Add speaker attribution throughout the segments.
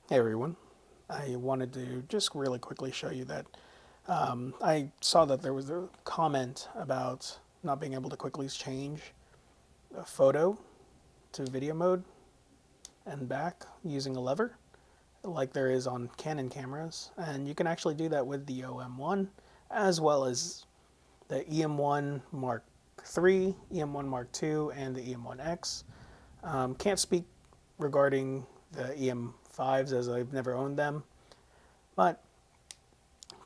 Speaker 1: Hey everyone, I wanted to just really quickly show you that I saw that there was a comment about not being able to quickly change a photo to video mode and back using a lever like there is on Canon cameras, and you can actually do that with the OM-1 as well as the EM-1 Mark III, EM-1 Mark II, and the EM-1X. Can't speak regarding the EM5s as I've never owned them, but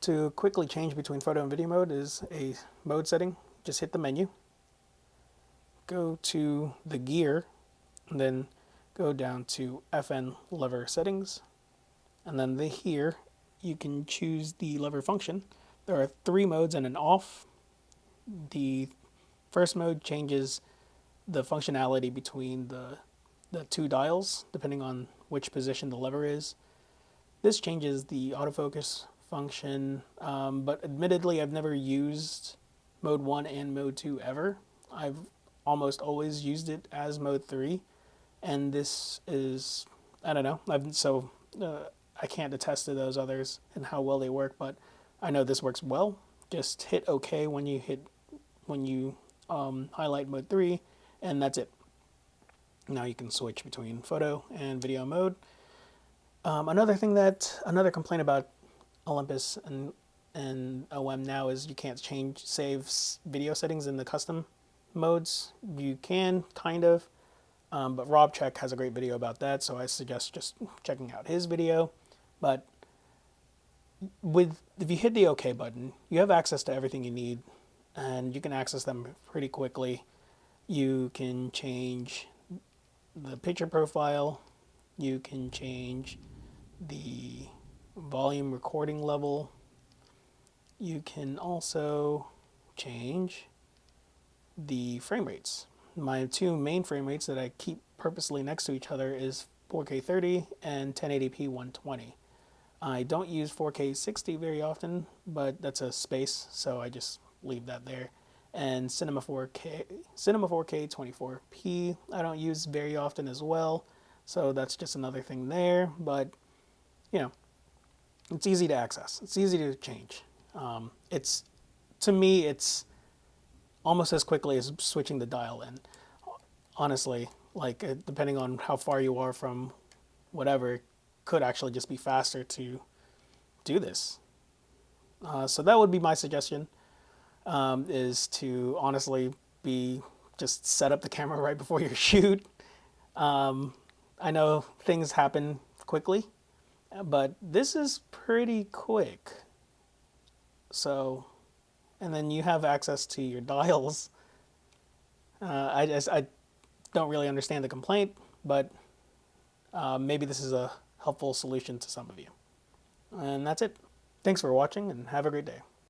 Speaker 1: to quickly change between photo and video mode is a mode setting. Just hit the menu, go to the gear, and then go down to FN lever settings, and then here you can choose the lever function. There are three modes and an off. The first mode changes the functionality between the two dials depending on which position the lever is. This changes the autofocus function, but admittedly I've never used mode 1 and mode 2 ever. I've almost always used it as mode 3, and this is, I don't know, I can't attest to those others and how well they work, but I know this works well. Just hit OK when you highlight mode 3, and that's it. Now you can switch between photo and video mode. Another complaint about Olympus and OM now is you can't save video settings in the custom modes. You can, kind of, but Rob Check has a great video about that, so I suggest just checking out his video. But if you hit the OK button, you have access to everything you need, and you can access them pretty quickly. You can change the picture profile, you can change the volume recording level, you can also change the frame rates. My two main frame rates that I keep purposely next to each other is 4K 30 and 1080p 120. I don't use 4K 60 very often, but that's a space, so I just leave that there. And Cinema 4K 24p I don't use very often as well, so that's just another thing there. But you know, it's easy to access, it's easy to change. It's, to me, it's almost as quickly as switching the dial in. Honestly, like depending on how far you are from whatever, it could actually just be faster to do this. So that would be my suggestion, is to honestly just set up the camera right before your shoot. I know things happen quickly, but this is pretty quick. So, and then you have access to your dials. I don't really understand the complaint, but maybe this is a helpful solution to some of you. And that's it. Thanks for watching, and have a great day.